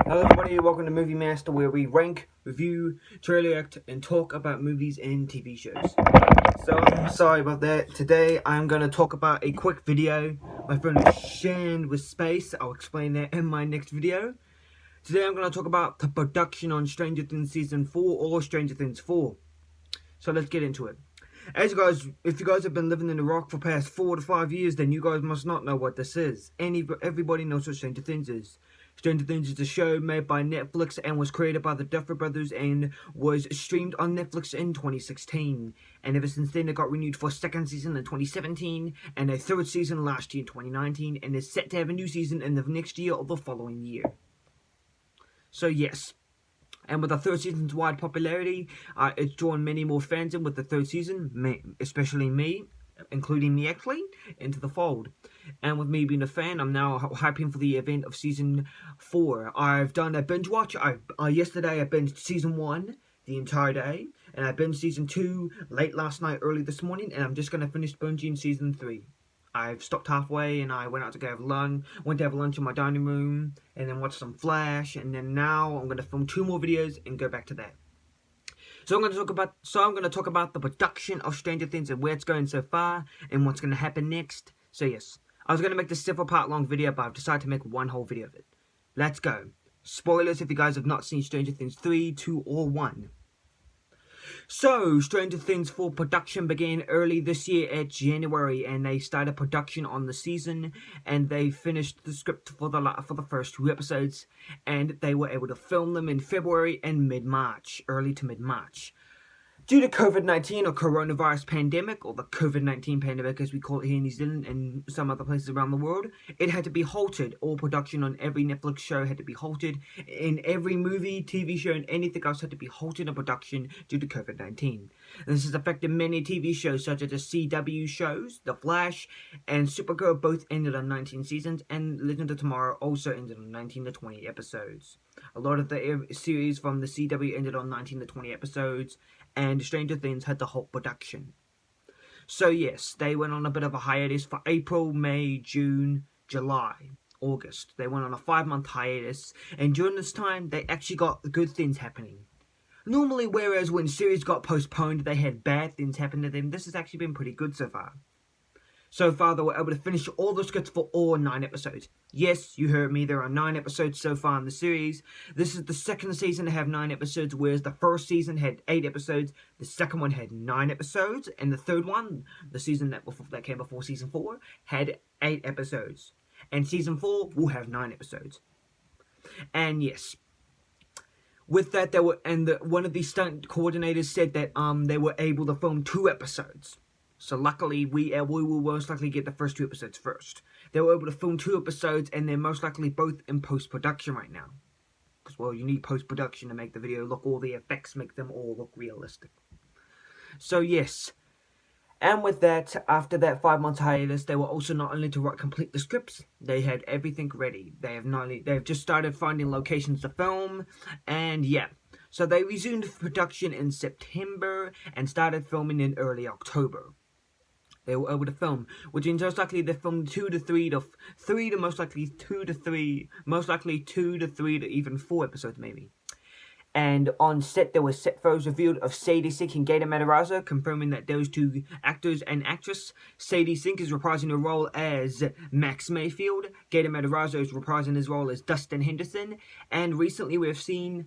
Hello everybody, welcome to Movie Master, where we rank, review, trailer react, and talk about movies and TV shows. So I'm sorry about that. Today I'm going to talk about a quick video my friend has shared with Space. I'll explain that in my next video. Today I'm going to talk about the production on Stranger Things Season 4 or Stranger Things 4. So let's get into it. As you guys, if you guys have been living in the Rock for past 4 to 5 years, then you guys must not know what this is. Everybody knows what Stranger Things is. Stranger Things is a show made by Netflix and was created by the Duffer Brothers and was streamed on Netflix in 2016. And ever since then, it got renewed for a second season in 2017 and a third season last year in 2019, and is set to have a new season in the next year or the following year. So yes. And with the third season's wide popularity, it's drawn many more fans in with the third season, especially me, including me actually, into the fold. And with me being a fan, I'm now hyping for the event of season 4. I've done a binge watch. Yesterday I binged season 1 the entire day, and I binged season 2 late last night, early this morning, and I'm just going to finish binging season 3. I've stopped halfway and I went out to go have lunch, went to have lunch in my dining room, and then watched some Flash, and then now I'm going to film 2 more videos and go back to that. So I'm going to talk about the production of Stranger Things and where it's going so far and what's going to happen next. So yes, I was going to make this several part long video, but I've decided to make one whole video of it. Let's go. Spoilers if you guys have not seen Stranger Things 3, 2, or 1. So, Stranger Things 4 production began early this year at January, and they started production on the season, and they finished the script for the first 2 episodes, and they were able to film them in February and mid-March, early to mid-March. Due to COVID-19 or coronavirus pandemic, or the COVID-19 pandemic as we call it here in New Zealand and some other places around the world, it had to be halted. All production on every Netflix show had to be halted. In every movie, TV show, and anything else had to be halted in production due to COVID-19. This has affected many TV shows such as the CW shows, The Flash, and Supergirl both ended on 19 seasons, and Legend of Tomorrow also ended on 19 to 20 episodes. A lot of the series from the CW ended on 19 to 20 episodes, and Stranger Things had to halt production. So yes, they went on a bit of a hiatus for April, May, June, July, August. They went on a 5-month hiatus, and during this time, they actually got good things happening. Normally, whereas when series got postponed, they had bad things happen to them, this has actually been pretty good so far. So far, they were able to finish all the scripts for all 9 episodes. Yes, you heard me, there are 9 episodes so far in the series. This is the second season to have 9 episodes, whereas the first season had 8 episodes, the second one had 9 episodes, and the third one, the season that came before season 4, had 8 episodes. And season 4 will have 9 episodes. And yes, with that, one of the stunt coordinators said that they were able to film 2 episodes. So luckily, we will most likely get the first 2 episodes first. They were able to film 2 episodes, and they're most likely both in post-production right now. Because, well, you need post-production to make the video look, all the effects make them all look realistic. So, yes. And with that, after that 5-month hiatus, they were also not only to complete the scripts, they had everything ready. They've just started finding locations to film, and yeah. So they resumed production in September and started filming in early October. They were able to film, which means most likely they filmed 2 to 3 to 3 to most likely 2 to 3, most likely 2 to 3 to even 4 episodes maybe. And on set, there were set photos revealed of Sadie Sink and Gator Matarazzo, confirming that those 2 actors and actress. Sadie Sink is reprising her role as Max Mayfield. Gator Matarazzo is reprising his role as Dustin Henderson. And recently we've seen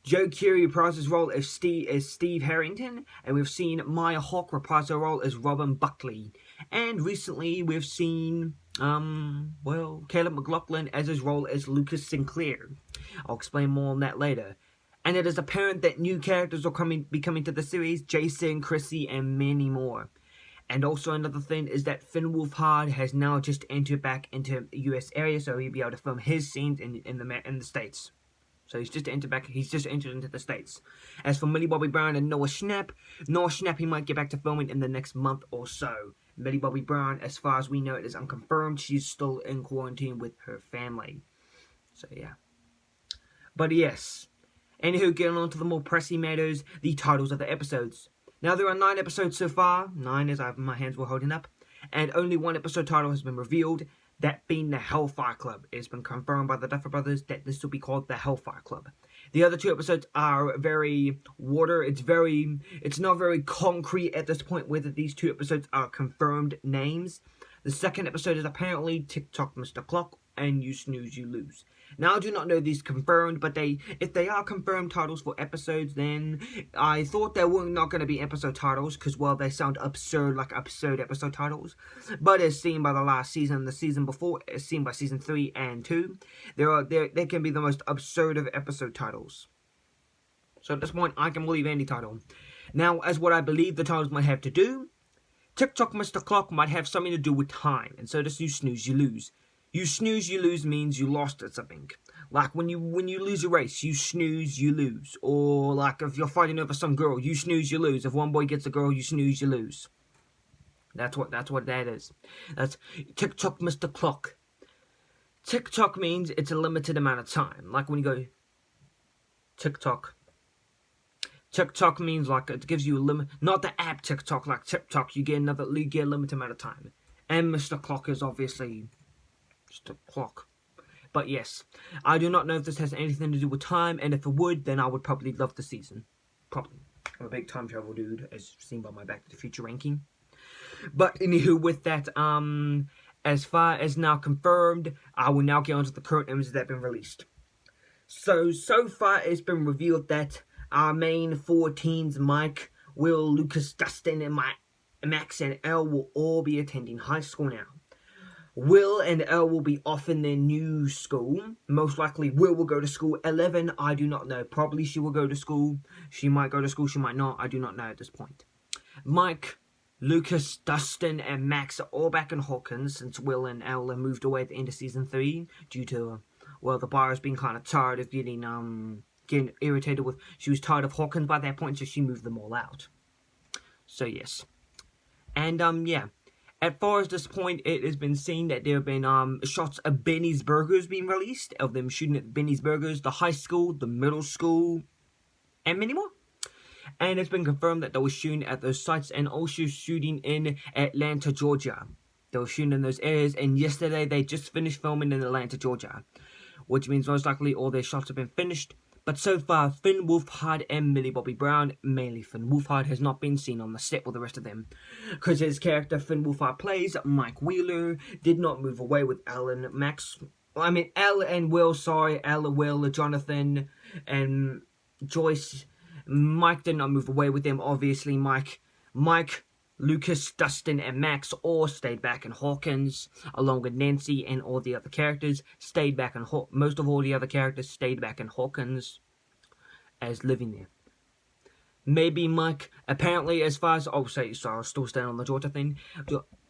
Joe Keery reprise his role as Steve Harrington, and we've seen Maya Hawke reprise her role as Robin Buckley. And recently we've seen, Caleb McLaughlin as his role as Lucas Sinclair. I'll explain more on that later. And it is apparent that new characters will be coming to the series, Jason, Chrissy, and many more. And also another thing is that Finn Wolfhard has now just entered back into the US area, so he'll be able to film his scenes in the States. So he's just entered into the States. As for Millie Bobby Brown and Noah Schnapp, he might get back to filming in the next month or so. Millie Bobby Brown, as far as we know, it is unconfirmed. She's still in quarantine with her family. So yeah. But yes. Anywho, getting on to the more pressing matters, the titles of the episodes. Now there are 9 episodes so far. 9 as my hands were holding up. And only 1 episode title has been revealed. that being the Hellfire Club. It's been confirmed by the Duffer Brothers that this will be called the Hellfire Club. The other 2 episodes are very it's not very concrete at this point whether these 2 episodes are confirmed names. The second episode is apparently TikTok Mr. Clock and You Snooze, You Lose. Now, I do not know these confirmed, but if they are confirmed titles for episodes, then I thought they were not going to be episode titles, because, well, they sound absurd, like absurd episode titles. But as seen by the last season, the season before, as seen by season 3 and 2, they can be the most absurd of episode titles. So at this point, I can believe any title. Now, as what I believe the titles might have to do, TikTok Mr. Clock might have something to do with time, and so does You Snooze, You Lose. You snooze, you lose means you lost at something. Like when you lose a race, you snooze, you lose. Or like if you're fighting over some girl, you snooze, you lose. If one boy gets a girl, you snooze, you lose. That's what that is. That's TikTok Mr. Clock. TikTok means it's a limited amount of time. Like when you go TikTok. TikTok means like it gives you a limit, not the app TikTok, like TikTok, you get a limited amount of time. And Mr. Clock is obviously just a clock. But yes, I do not know if this has anything to do with time, and if it would, then I would probably love the season. Probably. I'm a big time travel dude, as seen by my Back to the Future ranking. But anywho, with that, as far as now confirmed, I will now get on to the current images that have been released. So far it's been revealed that our main 4 teens, Mike, Will, Lucas, Dustin, and Max and Elle will all be attending high school now. Will and Elle will be off in their new school. Most likely Will go to school. 11, I do not know. Probably she will go to school. She might go to school, she might not. I do not know at this point. Mike, Lucas, Dustin, and Max are all back in Hawkins since Will and Elle have moved away at the end of season 3 due to, well, the bar has been kind of tired of getting irritated with. She was tired of Hawkins by that point, so she moved them all out. So yes. And yeah. As far as this point, it has been seen that there have been shots of Benny's Burgers being released, of them shooting at Benny's Burgers, the high school, the middle school, and many more. And it's been confirmed that they were shooting at those sites and also shooting in Atlanta, Georgia. They were shooting in those areas, and yesterday they just finished filming in Atlanta, Georgia. Which means most likely all their shots have been finished. But so far, Finn Wolfhard and Millie Bobby Brown, mainly Finn Wolfhard, has not been seen on the set with the rest of them. Because his character Finn Wolfhard plays, Mike Wheeler, did not move away with Elle and Will, Jonathan, and Joyce. Mike did not move away with them. Obviously, Mike, Lucas, Dustin, and Max all stayed back in Hawkins, along with Nancy and all the other characters, stayed back in most of all the other characters stayed back in Hawkins as living there. Maybe Mike, apparently as far as, I'll still stand on the Georgia thing,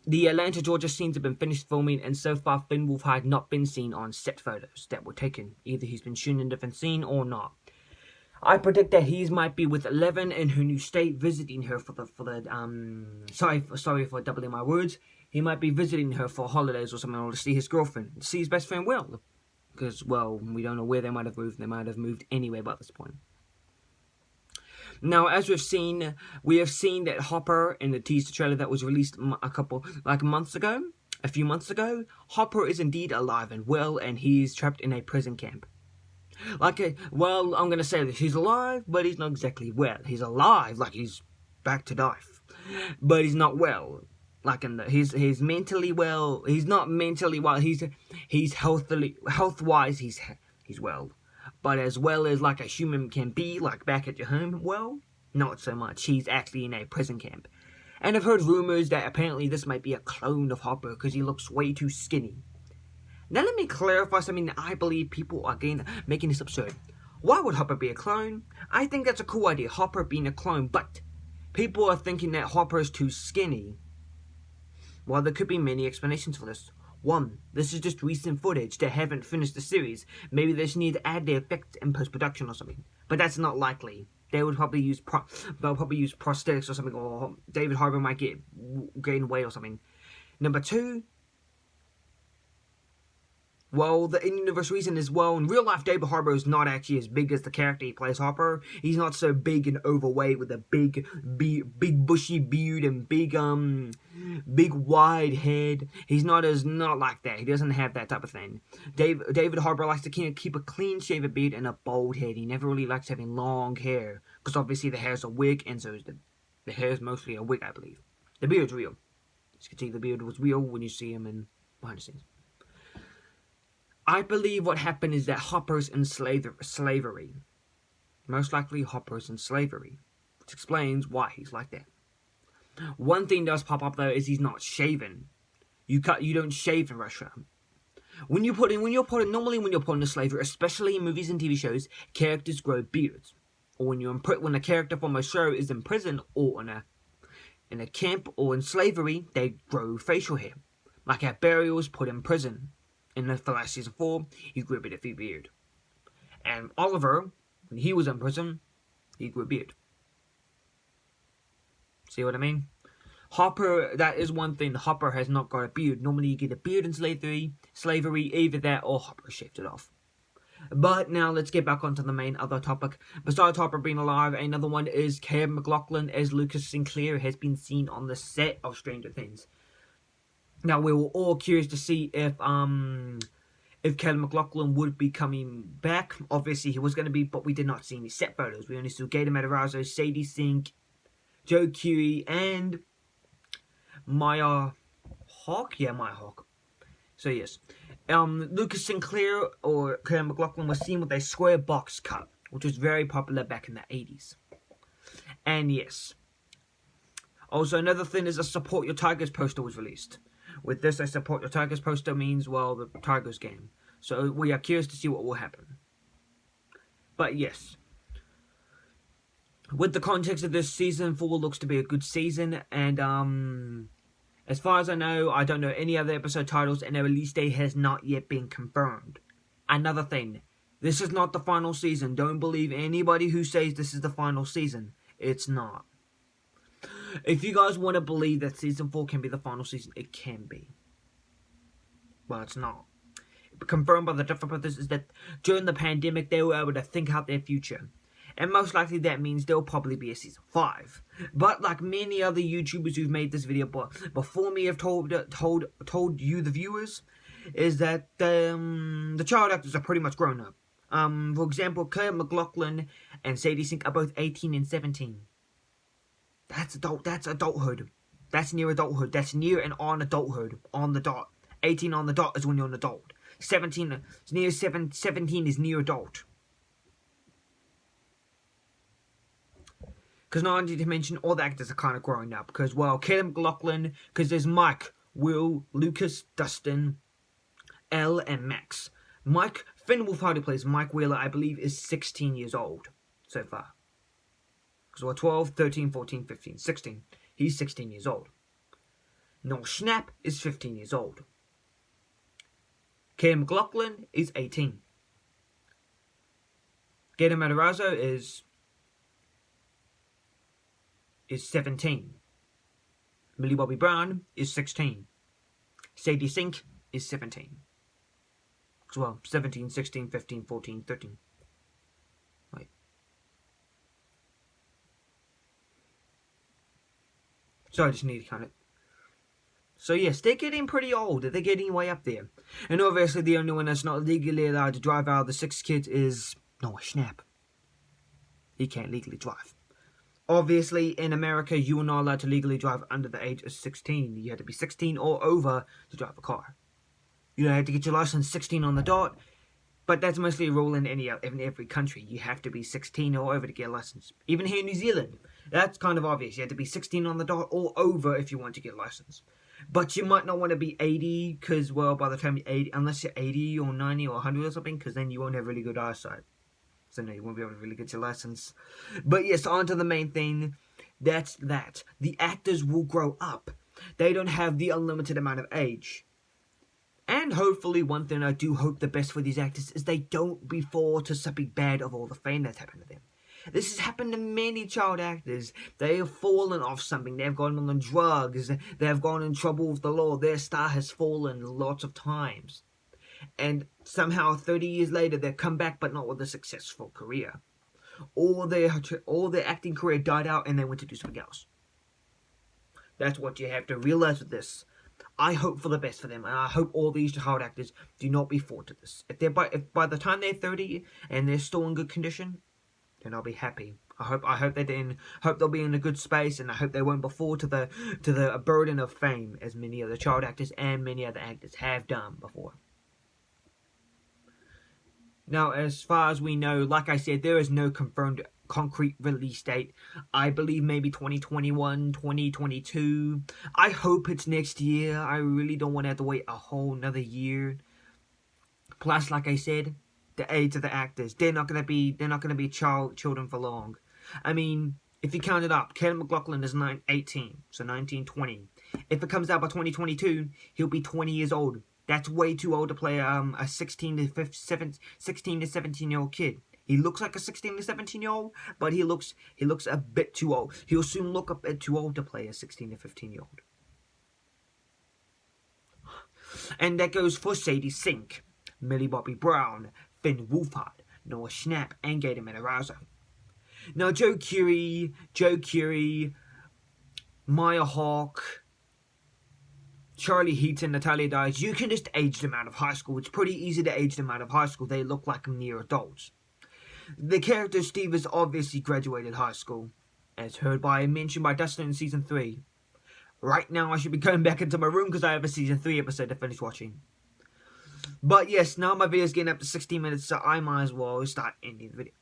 the Atlanta, Georgia scenes have been finished filming, and so far Finn Wolfhard had not been seen on set photos that were taken. Either he's been shooting in a different scene or not. I predict that he might be with 11 in her new state, visiting her sorry for doubling my words. He might be visiting her for holidays or something, or to see his girlfriend, see his best friend Will. Because, well, we don't know where they might have moved. They might have moved anywhere by this point. Now, as we have seen that Hopper in the teaser trailer that was released a few months ago, Hopper is indeed alive and well, and he's trapped in a prison camp. Well, I'm going to say this. He's alive, but he's not exactly well. He's alive, like he's back to life. But he's not well. Like he's mentally well. He's not mentally well. He's health-wise, he's well. But as well as like a human can be, like back at your home, well, not so much. He's actually in a prison camp. And I've heard rumors that apparently this might be a clone of Hopper because he looks way too skinny. Now let me clarify something that I believe people are making this absurd. Why would Hopper be a clone? I think that's a cool idea, Hopper being a clone, but people are thinking that Hopper is too skinny. Well, there could be many explanations for this. One, this is just recent footage. They haven't finished the series. Maybe they just need to add the effects in post-production or something. But that's not likely. They would probably use prosthetics or something, or David Harbour might gain weight or something. Number two, Well, the in-universe reason is, well, in real life, David Harbour is not actually as big as the character he plays Harper. He's not so big and overweight with a big bushy beard and big wide head. He's not like that. He doesn't have that type of thing. David Harbour likes to keep a clean-shaven beard and a bald head. He never really likes having long hair, because obviously the hair's a wig, and so is the hair's mostly a wig, I believe. The beard's real. You can see the beard was real when you see him in behind the scenes. I believe what happened is that Hopper's in slavery. Most likely Hopper's in slavery, which explains why he's like that. One thing does pop up though is he's not shaven. You don't shave in Russia. When you're put into slavery, especially in movies and TV shows, characters grow beards. Or when a character from a show is in prison or in a camp or in slavery, they grow facial hair. Like at Burials put in prison. In the last season 4, he grew a bit of a beard. And Oliver, when he was in prison, he grew a beard. See what I mean? Hopper, that is one thing. Hopper has not got a beard. Normally you get a beard in slavery, either that or Hopper shaved it off. But now let's get back onto the main other topic. Besides Hopper being alive, another one is Kevin MacLachlan as Lucas Sinclair has been seen on the set of Stranger Things. Now, we were all curious to see if Kevin MacLachlan would be coming back. Obviously, he was going to be, but we did not see any set photos. We only saw Gator Matarazzo, Sadie Sink, Joe Keery, and Maya Hawke? Yeah, Maya Hawke. So, yes. Lucas Sinclair, or Kevin MacLachlan, was seen with a square box cut, which was very popular back in the 80s. And, yes. Also, another thing is a Support Your Tigers poster was released. With this, a Support Your Tigers poster means, well, the Tigers game. So we are curious to see what will happen. But yes. With the context of this, season 4 looks to be a good season. And as far as I know, I don't know any other episode titles, and their release date has not yet been confirmed. Another thing, this is not the final season. Don't believe anybody who says this is the final season. It's not. If you guys want to believe that season 4 can be the final season, it can be. But it's not. Confirmed by the Duffer Brothers is that during the pandemic, they were able to think out their future. And most likely that means there'll probably be a season 5. But like many other YouTubers who've made this video before me have told you, the viewers, is that the child actors are pretty much grown up. For example, Kevin MacLachlan and Sadie Sink are both 18 and 17. That's adulthood. That's near adulthood. That's near and on adulthood. On the dot. 18 on the dot is when you're an adult. 17 is near adult. Because not only to mention, all the actors are kind of growing up. Because, well, Kevin MacLachlan, because there's Mike, Will, Lucas, Dustin, Elle, and Max. Finn Wolfhard, who plays Mike Wheeler, I believe, is 16 years old so far. Because we're 12, 13, 14, 15, 16. He's 16 years old. Noel Schnapp is 15 years old. Kevin MacLachlan is 18. Gator Matarazzo is 17. Millie Bobby Brown is 16. Sadie Sink is 17. As well, 17, 16, 15, 14, 13. Wait. So I just need to count it. So yes, they're getting pretty old. They're getting way up there. And obviously the only one that's not legally allowed to drive out of the 6 kids is Noel Schnapp. He can't legally drive. Obviously, in America, you are not allowed to legally drive under the age of 16. You have to be 16 or over to drive a car. You don't have to get your license 16 on the dot, but that's mostly a rule in every country. You have to be 16 or over to get a license. Even here in New Zealand, that's kind of obvious. You have to be 16 on the dot or over if you want to get a license. But you might not want to be 80, because, well, by the time you're 80, unless you're 80 or 90 or 100 or something, because then you won't have really good eyesight. So no, you won't be able to really get your license. But yes, on to the main thing. That's that. The actors will grow up. They don't have the unlimited amount of age. And hopefully, one thing I do hope the best for these actors is they don't be fall to something bad of all the fame that's happened to them. This has happened to many child actors. They have fallen off something. They have gone on drugs. They have gone in trouble with the law. Their star has fallen lots of times. and somehow 30 years later they come back, but not with a successful career. All their acting career died out and they went to do something else. That's what you have to realize with this. I hope for the best for them, and I hope all these child actors do not be forced to this. If by the time they're 30 and they're still in good condition, then I'll be happy. I hope they'll be in a good space, and I hope they won't fall to the burden of fame as many other child actors and many other actors have done before. Now, as far as we know, like I said, there is no confirmed concrete release date. I believe maybe 2021, 2022. I hope it's next year. I really don't want to have to wait a whole another year. Plus, like I said, the age of the actors, they're not gonna be children for long. I mean, if you count it up, Caleb McLaughlin is 18, so 19, 20. If it comes out by 2022, he'll be 20 years old. That's way too old to play a 16 to 17-year-old kid. He looks like a 16 to 17-year-old, but he looks a bit too old. He'll soon look a bit too old to play a 16 to 15-year-old. And that goes for Sadie Sink, Millie Bobby Brown, Finn Wolfhard, Noah Schnapp, and Gator Matarazzo. Now, Joe Keery, Maya Hawke, Charlie Heaton, Natalia Dyer, you can just age them out of high school. It's pretty easy to age them out of high school. They look like near adults. The character Steve has obviously graduated high school, as mentioned by Dustin in Season 3. Right now I should be going back into my room because I have a Season 3 episode to finish watching. But yes, now my video is getting up to 16 minutes, so I might as well start ending the video.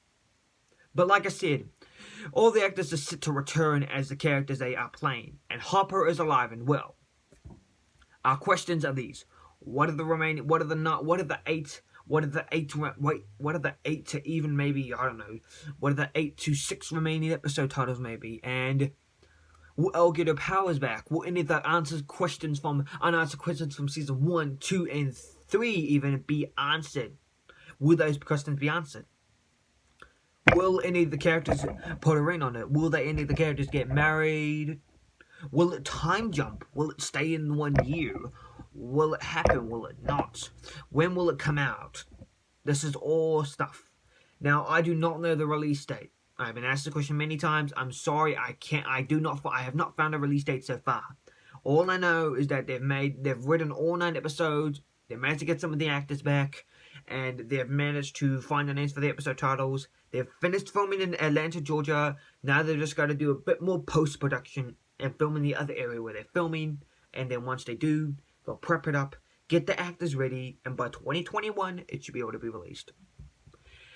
But like I said, all the actors are set to return as the characters they are playing, and Hopper is alive and well. Our questions are these: what are the 8 to even maybe, I don't know, what are the 8 to 6 remaining episode titles maybe, and will Elle get her powers back? Will any of the unanswered questions from season 1, 2, and 3 even be answered? Will those questions be answered? Will any of the characters put a ring on it? Will any of the characters get married? Will it time jump? Will it stay in 1 year? Will it happen? Will it not? When will it come out? This is all stuff. Now, I do not know the release date. I've been asked the question many times. I'm sorry, I have not found a release date so far. All I know is that they've written all 9 episodes, they managed to get some of the actors back, and they've managed to find the names for the episode titles. They've finished filming in Atlanta, Georgia. Now they've just got to do a bit more post-production and film in the other area where they're filming, and then once they do, they'll prep it up, get the actors ready, and by 2021, it should be able to be released.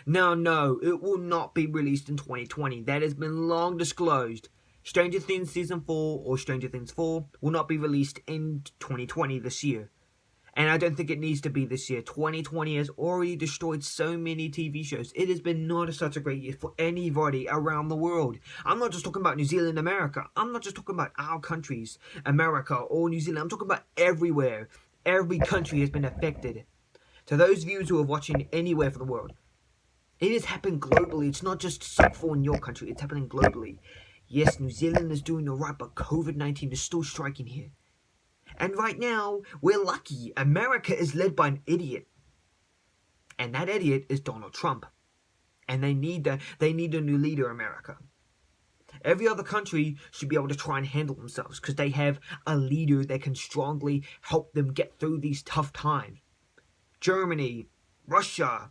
Now, no, it will not be released in 2020. That has been long disclosed. Stranger Things Season 4 or Stranger Things 4 will not be released in 2020 this year. And I don't think it needs to be this year. 2020 has already destroyed so many TV shows. It has been not such a great year for anybody around the world. I'm not just talking about New Zealand, America. I'm not just talking about our countries, America or New Zealand. I'm talking about everywhere. Every country has been affected. To those viewers who are watching anywhere for the world, it has happened globally. It's not just for in your country. It's happening globally. Yes, New Zealand is doing alright, but COVID-19 is still striking here. And right now, we're lucky. America is led by an idiot. And that idiot is Donald Trump. And they need a new leader, America. Every other country should be able to try and handle themselves because they have a leader that can strongly help them get through these tough times. Germany, Russia,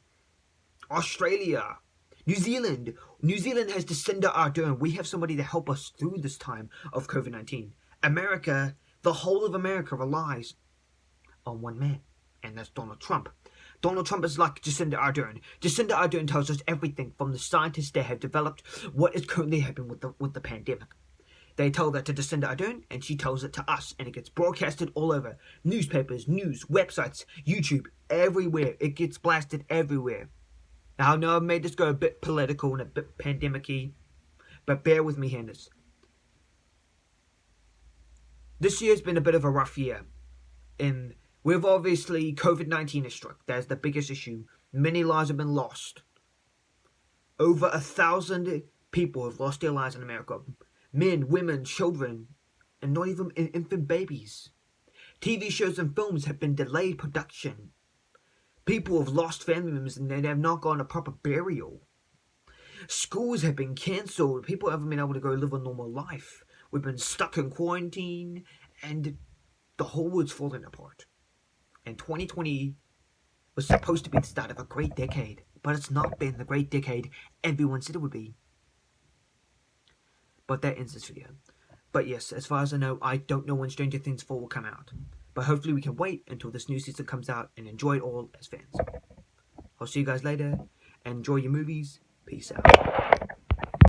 Australia, New Zealand. New Zealand has Jacinda Ardern. We have somebody to help us through this time of COVID-19. America, the whole of America relies on one man, and that's Donald Trump. Donald Trump is like Jacinda Ardern. Jacinda Ardern tells us everything from the scientists that have developed what is currently happening with the pandemic. They tell that to Jacinda Ardern, and she tells it to us, and it gets broadcasted all over. Newspapers, news, websites, YouTube, everywhere. It gets blasted everywhere. Now, I know I've made this go a bit political and a bit pandemic-y, but bear with me here in this. This year's been a bit of a rough year. With obviously COVID-19 has struck. That's the biggest issue. Many lives have been lost. Over 1,000 people have lost their lives in America. Men, women, children, and not even infant babies. TV shows and films have been delayed production. People have lost family members and they have not gotten a proper burial. Schools have been cancelled. People haven't been able to go live a normal life. We've been stuck in quarantine and the whole world's falling apart. And 2020 was supposed to be the start of a great decade, but it's not been the great decade everyone said it would be. But that ends this video. But yes, as far as I know, I don't know when Stranger Things 4 will come out. But hopefully we can wait until this new season comes out and enjoy it all as fans. I'll see you guys later, and enjoy your movies. Peace out.